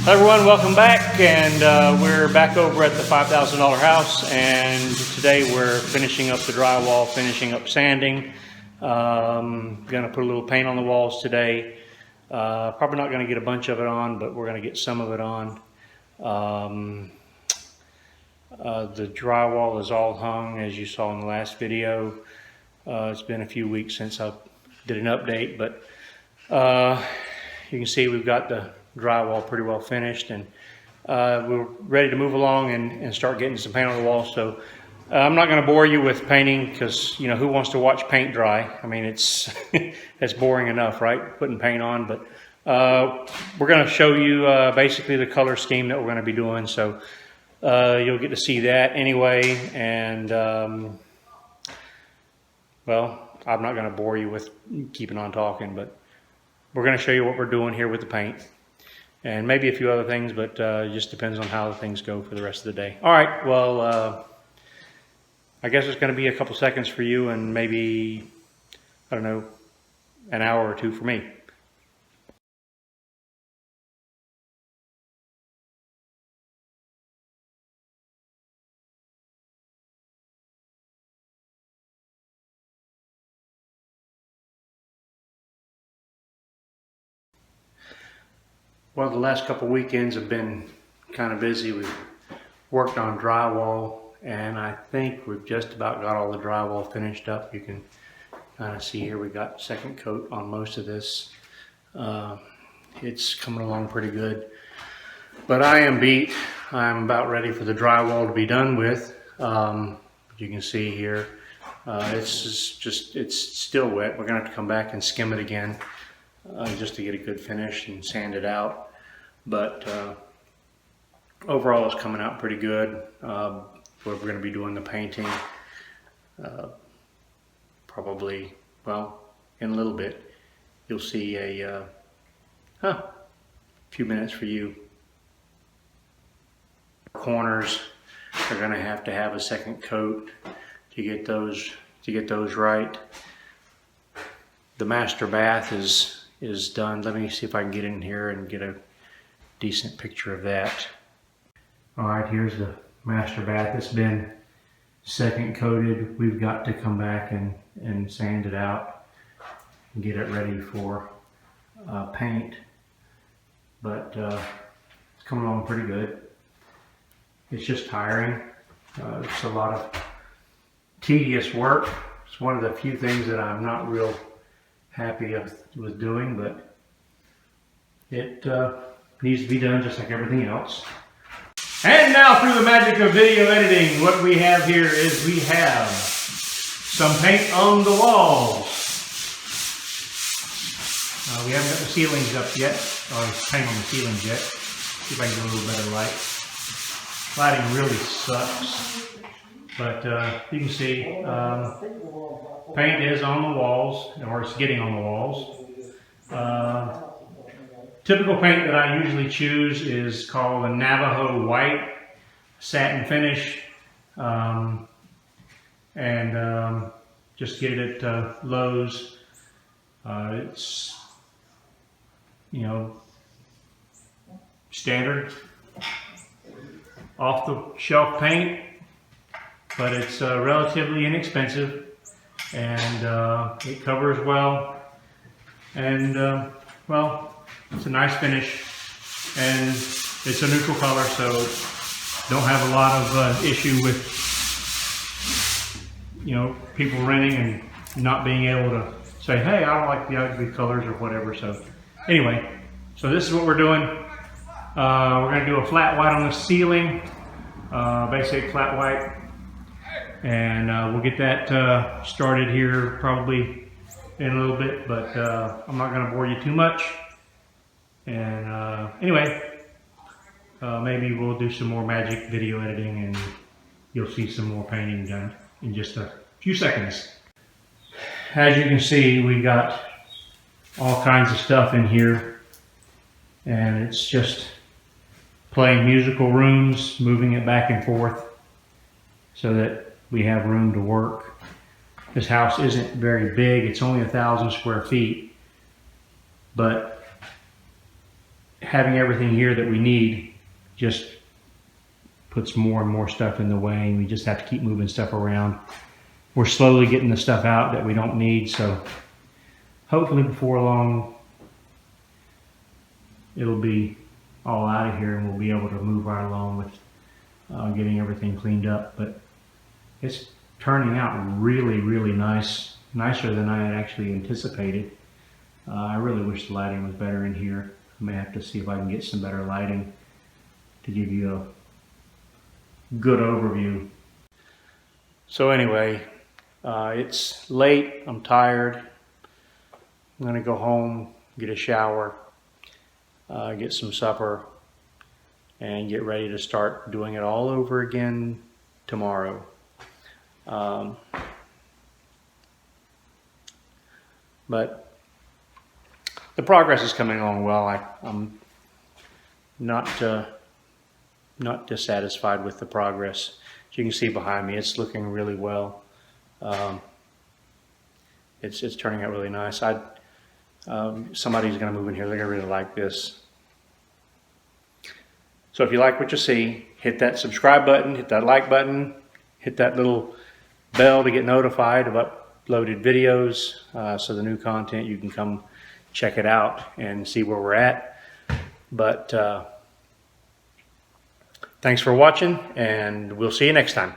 Hi everyone, welcome back, and we're back over at the $5,000 house, and today we're finishing up the drywall, finishing up sanding. Gonna put a little paint on the walls today. Probably not gonna get a bunch of it on, but we're gonna get some of it on. The drywall is all hung, as you saw in the last video. It's been a few weeks since I did an update, but you can see we've got the drywall pretty well finished, and we're ready to move along and start getting some paint on the wall. So I'm not going to bore you with painting, because you know, who wants to watch paint dry? I mean, it's it's boring enough, right, putting paint on. But we're going to show you basically the color scheme that we're going to be doing, so you'll get to see that anyway. And well, I'm not going to bore you with keeping on talking, but we're going to show you what we're doing here with the paint, and maybe a few other things, but it just depends on how things go for the rest of the day. All right, well, I guess it's going to be a couple seconds for you, and maybe, I don't know, an hour or two for me. Well, the last couple weekends have been kind of busy. We've worked on drywall, and I think we've just about got all the drywall finished up. You can kind of see here we got second coat on most of this. It's coming along pretty good, but I am beat. I'm about ready for the drywall to be done with. You can see here, it's still wet. We're gonna have to come back and skim it again just to get a good finish and sand it out. But overall, it's coming out pretty good. We're going to be doing the painting probably, well, in a little bit. You'll see a few minutes for you. Corners are going to have a second coat to get those right. The master bath is done. Let me see if I can get in here and get a decent picture of that. All right, here's the master bath. It's been second coated. We've got to come back and sand it out and get it ready for paint. But it's coming along pretty good. It's just tiring. It's a lot of tedious work. It's one of the few things that I'm not real happy with doing, but it needs to be done just like everything else. And now, through the magic of video editing, what we have here is we have some paint on the walls. We haven't got the ceilings up yet, or paint on the ceilings yet. See if I can get a little better light. Lighting really sucks, but you can see paint is on the walls, or it's getting on the walls. Typical paint that I usually choose is called a Navajo White satin finish, and just get it at Lowe's. It's, you know, standard off the shelf paint, but it's relatively inexpensive, and it covers well, and well, it's a nice finish, and it's a neutral color, so don't have a lot of issue with, you know, people renting and not being able to say, hey, I don't like the ugly colors or whatever. So anyway, so this is what we're doing. We're going to do a flat white on the ceiling, basic flat white, and we'll get that started here probably in a little bit, but I'm not going to bore you too much. And anyway, maybe we'll do some more magic video editing, and you'll see some more painting done in just a few seconds. As you can see, we got all kinds of stuff in here, and it's just playing musical rooms, moving it back and forth so that we have room to work. This house isn't very big. It's only 1,000 square feet, but having everything here that we need just puts more and more stuff in the way, and we just have to keep moving stuff around. We're slowly getting the stuff out that we don't need, so hopefully before long it'll be all out of here and we'll be able to move right along with getting everything cleaned up. But it's turning out really, really nice, nicer than I had actually anticipated. I really wish the lighting was better in here. I may have to see if I can get some better lighting to give you a good overview. So anyway, it's late, I'm tired. I'm gonna go home, get a shower, get some supper, and get ready to start doing it all over again tomorrow. But the progress is coming along well. I'm not dissatisfied with the progress. As you can see behind me, it's looking really well. It's turning out really nice. Somebody's going to move in here. They're going to really like this. So if you like what you see, hit that subscribe button, hit that like button, hit that little bell to get notified of uploaded videos. So the new content, you can come check it out and see where we're at. But thanks for watching, and we'll see you next time.